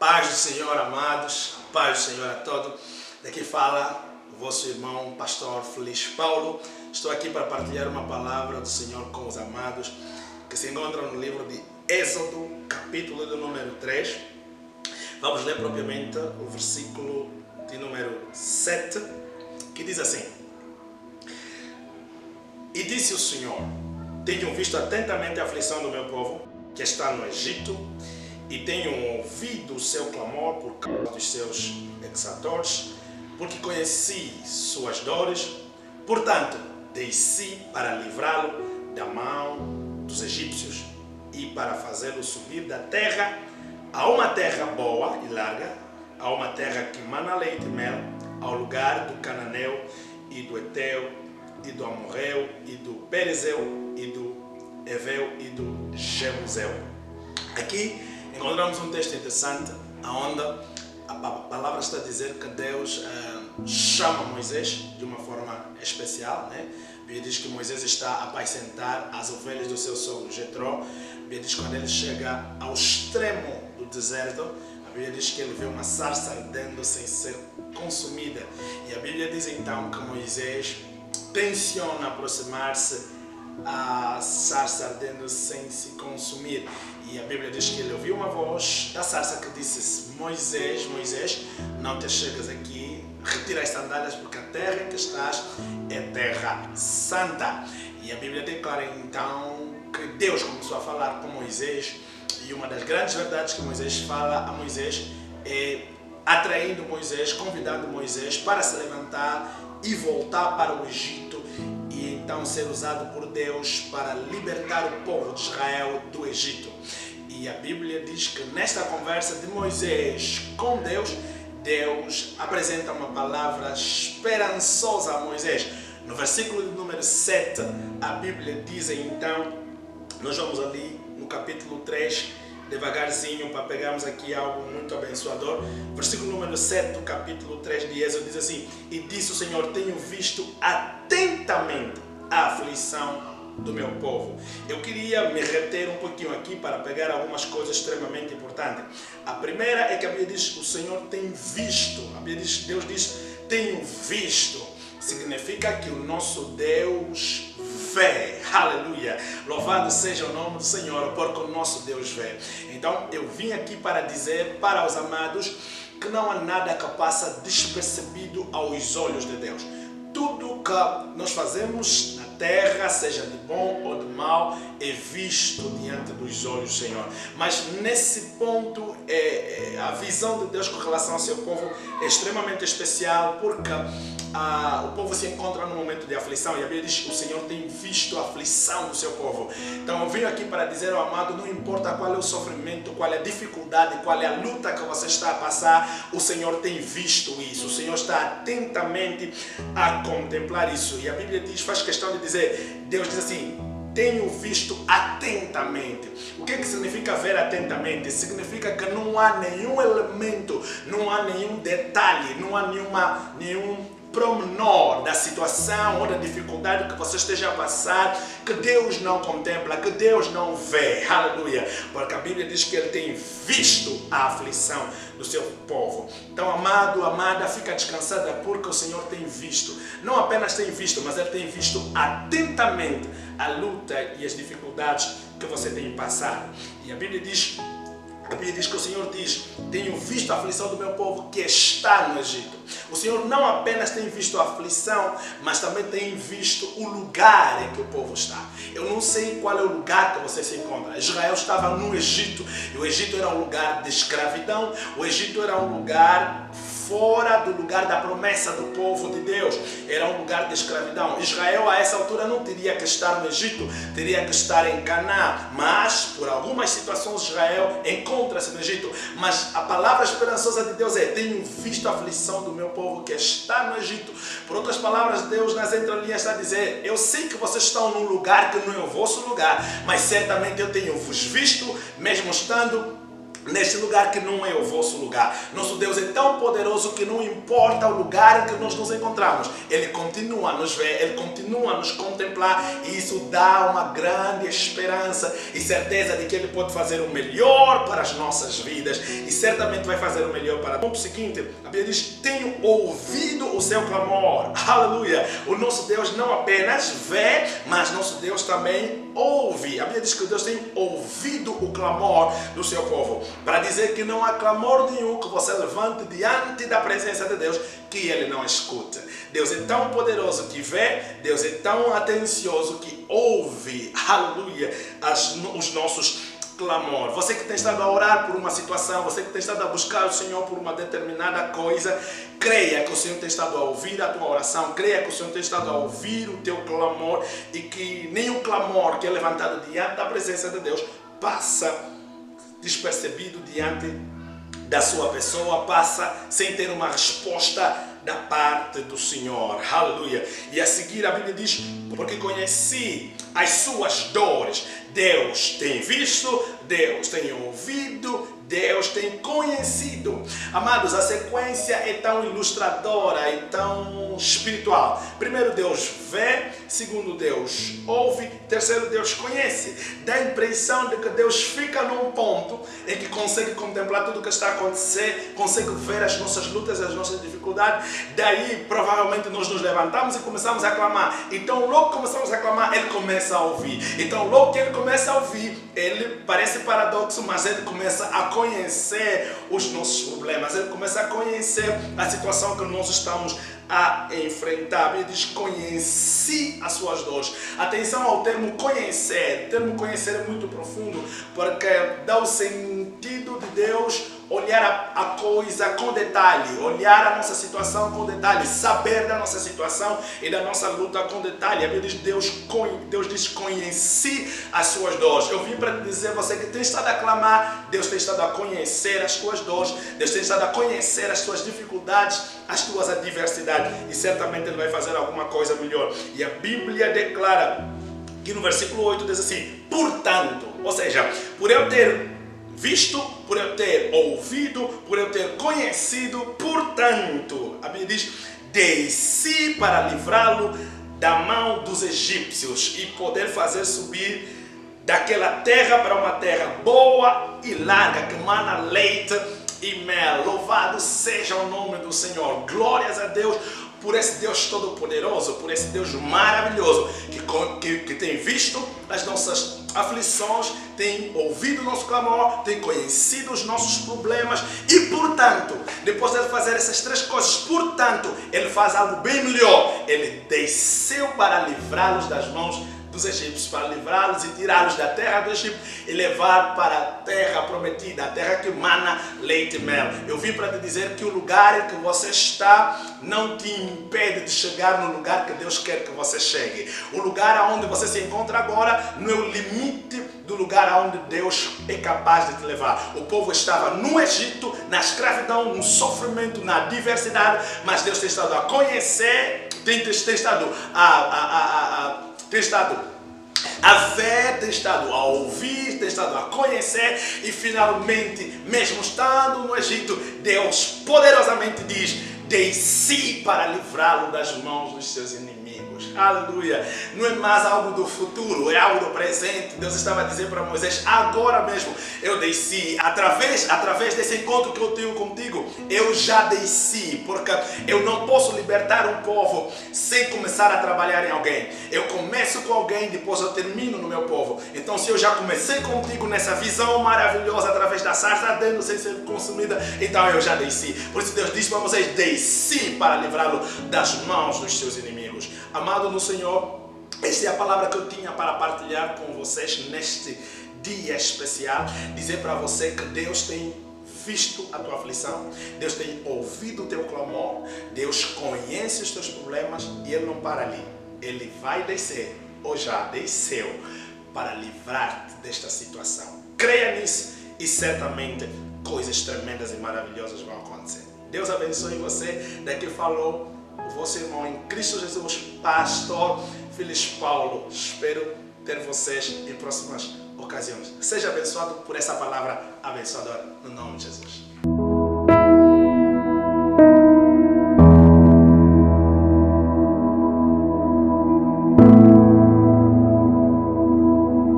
Paz do Senhor, amados, a paz do Senhor a todos. Daqui fala o vosso irmão, pastor Feliz Paulo. Estou aqui para partilhar uma palavra do Senhor com os amados, que se encontra no livro de Êxodo, capítulo do número 3. Vamos ler propriamente o versículo de número 7, que diz assim: E disse o Senhor: Tenho visto atentamente a aflição do meu povo, que está no Egito, e tenho ouvido o seu clamor por causa dos seus exatores, porque conheci suas dores. Portanto, desci para livrá-lo da mão dos egípcios e para fazê-lo subir da terra a uma terra boa e larga, a uma terra que mana leite e mel, ao lugar do Cananeu e do Eteu e do Amorreu e do Perezeu e do Eveu e do Jebuseu. Aqui encontramos um texto interessante, onde a palavra está a dizer que Deus chama Moisés de uma forma especial, né? A Bíblia diz que Moisés está a apacentar as ovelhas do seu sogro Jetró. A Bíblia diz que quando ele chega ao extremo do deserto, a Bíblia diz que ele vê uma sarça ardendo sem ser consumida. E a Bíblia diz então que Moisés tenciona aproximar-se a sarça ardendo sem se consumir. E a Bíblia diz que ele ouviu uma voz da sarça que disse: Moisés, Moisés, não te chegas aqui, retira as sandálias, porque a terra em que estás é terra santa. E a Bíblia declara então que Deus começou a falar com Moisés, e uma das grandes verdades que Moisés fala a Moisés é atraindo Moisés, convidando Moisés para se levantar e voltar para o Egito, e então ser usado por Deus para libertar o povo de Israel do Egito. E a Bíblia diz que nesta conversa de Moisés com Deus, Deus apresenta uma palavra esperançosa a Moisés. No versículo de número 7, a Bíblia diz então, nós vamos ali no capítulo 3, devagarzinho, para pegarmos aqui algo muito abençoador. Versículo número 7 do capítulo 3 de Êxodo diz assim: E disse o Senhor: Tenho visto atentamente a aflição do meu povo. Eu queria me reter um pouquinho aqui para pegar algumas coisas extremamente importantes. A primeira é que a Bíblia diz: o Senhor tem visto. A Bíblia diz, Deus diz: tenho visto. Significa que o nosso Deus vê. Aleluia! Louvado seja o nome do Senhor, porque o nosso Deus vê. Então eu vim aqui para dizer para os amados que não há nada que passa despercebido aos olhos de Deus. Tudo que nós fazemos na terra, seja de bom ou de mal, é visto diante dos olhos do Senhor. Mas nesse ponto, a visão de Deus com relação ao seu povo é extremamente especial, porque o povo se encontra num momento de aflição, e a Bíblia diz que o Senhor tem visto a aflição do seu povo. Então eu vim aqui para dizer ao amado: não importa qual é o sofrimento, qual é a dificuldade, qual é a luta que você está a passar, o Senhor tem visto isso, o Senhor está atentamente a contemplar isso. E a Bíblia diz, faz questão de dizer, Deus diz assim: tenho visto atentamente. O que significa ver atentamente? Significa que não há nenhum elemento, não há nenhum detalhe, não há nenhum promenor da situação ou da dificuldade que você esteja a passar que Deus não contempla, que Deus não vê. Aleluia! Porque a Bíblia diz que Ele tem visto a aflição do seu povo. Então, amado, amada, fica descansada, porque o Senhor tem visto. Não apenas tem visto, mas Ele tem visto atentamente a luta e as dificuldades que você tem passado. E a Bíblia diz que o Senhor diz: tenho visto a aflição do meu povo que está no Egito. O Senhor não apenas tem visto a aflição, mas também tem visto o lugar em que o povo está. Eu não sei qual é o lugar que você se encontra. Israel estava no Egito, e o Egito era um lugar de escravidão, o Egito era um lugar fora do lugar da promessa do povo de Deus, era um lugar de escravidão. Israel a essa altura não teria que estar no Egito, teria que estar em Canaã, mas por algumas situações Israel encontra-se no Egito. Mas a palavra esperançosa de Deus é: tenho visto a aflição do meu povo que está no Egito. Por outras palavras, Deus nas entrelinhas está a dizer: eu sei que vocês estão num lugar que não é o vosso lugar, mas certamente eu tenho vos visto, mesmo estando neste lugar que não é o vosso lugar. Nosso Deus é tão poderoso que não importa o lugar em que nós nos encontramos, Ele continua a nos ver, Ele continua a nos contemplar, e isso dá uma grande esperança e certeza de que Ele pode fazer o melhor para as nossas vidas, e certamente vai fazer o melhor para nós. O seguinte, a Bíblia diz: tenho ouvido o seu clamor. Aleluia! O nosso Deus não apenas vê, mas nosso Deus também ouve. A Bíblia diz que Deus tem ouvido o clamor do seu povo, para dizer que não há clamor nenhum que você levante diante da presença de Deus que Ele não escute. Deus é tão poderoso que vê, Deus é tão atencioso que ouve, aleluia, os nossos clamor. Você que tem estado a orar por uma situação, você que tem estado a buscar o Senhor por uma determinada coisa, creia que o Senhor tem estado a ouvir a tua oração, creia que o Senhor tem estado a ouvir o teu clamor, e que nenhum clamor que é levantado diante da presença de Deus passa despercebido diante da sua pessoa, passa sem ter uma resposta da parte do Senhor. Aleluia! E a seguir a Bíblia diz: porque conheci as suas dores. Deus tem visto, Deus tem ouvido, Deus tem conhecido. Amados, a sequência é tão ilustradora e tão espiritual. Primeiro, Deus vê. Segundo, Deus ouve. Terceiro, Deus conhece. Dá a impressão de que Deus fica num ponto em que consegue contemplar tudo o que está a acontecer, consegue ver as nossas lutas, as nossas dificuldades. Daí, provavelmente, nós nos levantamos e começamos a clamar. Então, logo que começamos a clamar, Ele começa a ouvir. Então, logo que Ele começa a ouvir, Ele, parece paradoxo, mas Ele começa a conhecer os nossos problemas. Ele começa a conhecer a situação que nós estamos a enfrentar. Ele diz: conheci as suas dores. Atenção ao termo conhecer. O termo conhecer é muito profundo, porque dá o sentido de Deus olhar a coisa com detalhe, olhar a nossa situação com detalhe, saber da nossa situação e da nossa luta com detalhe. A Bíblia diz: Deus diz: conheci as suas dores. Eu vim para te dizer, você que tem estado a clamar, Deus tem estado a conhecer as tuas dores, Deus tem estado a conhecer as tuas dificuldades, as tuas adversidades, e certamente Ele vai fazer alguma coisa melhor. E a Bíblia declara que no versículo 8 diz assim: portanto, ou seja, por eu ter visto, por eu ter ouvido, por eu ter conhecido, portanto, a Bíblia diz: desci para livrá-lo da mão dos egípcios e poder fazer subir daquela terra para uma terra boa e larga, que mana leite e mel. Louvado seja o nome do Senhor. Glórias a Deus por esse Deus todo-poderoso, por esse Deus maravilhoso, que tem visto as nossas aflições, tem ouvido o nosso clamor, tem conhecido os nossos problemas, e portanto, depois de Ele fazer essas três coisas, portanto, Ele faz algo bem melhor. Ele desceu para livrá-los das mãos dos egípcios, para livrá-los e tirá-los da terra do Egito e levar para a terra prometida, a terra que mana leite e mel. Eu vim para te dizer que o lugar em que você está não te impede de chegar no lugar que Deus quer que você chegue. O lugar onde você se encontra agora não é o limite do lugar onde Deus é capaz de te levar. O povo estava no Egito, na escravidão, no sofrimento, na adversidade, mas Deus tem estado a conhecer, tem estado a ver, tem estado a ouvir, tem estado a conhecer, e finalmente, mesmo estando no Egito, Deus poderosamente diz: desci para livrá-lo das mãos dos seus inimigos. Aleluia! Não é mais algo do futuro, é algo do presente. Deus estava a dizer para Moisés: agora mesmo eu desci, através desse encontro que eu tenho contigo, eu já desci, porque eu não posso libertar um povo sem começar a trabalhar em alguém. Eu começo com alguém, depois eu termino no meu povo. Então, se eu já comecei contigo nessa visão maravilhosa, através da sarça ardendo sem ser consumida, então eu já desci. Por isso Deus disse para Moisés: desci para livrá-lo das mãos dos seus inimigos. Amado no Senhor, esta é a palavra que eu tinha para partilhar com vocês neste dia especial. Dizer para você que Deus tem visto a tua aflição, Deus tem ouvido o teu clamor, Deus conhece os teus problemas, e Ele não para ali. Ele vai descer, ou já desceu, para livrar-te desta situação. Creia nisso e certamente coisas tremendas e maravilhosas vão acontecer. Deus abençoe você. Daqui falou o vosso irmão em Cristo Jesus, pastor Filiz Paulo. Espero ter vocês em próximas oportunidades. ocasiões. Seja abençoado por essa palavra abençoadora, no nome de Jesus.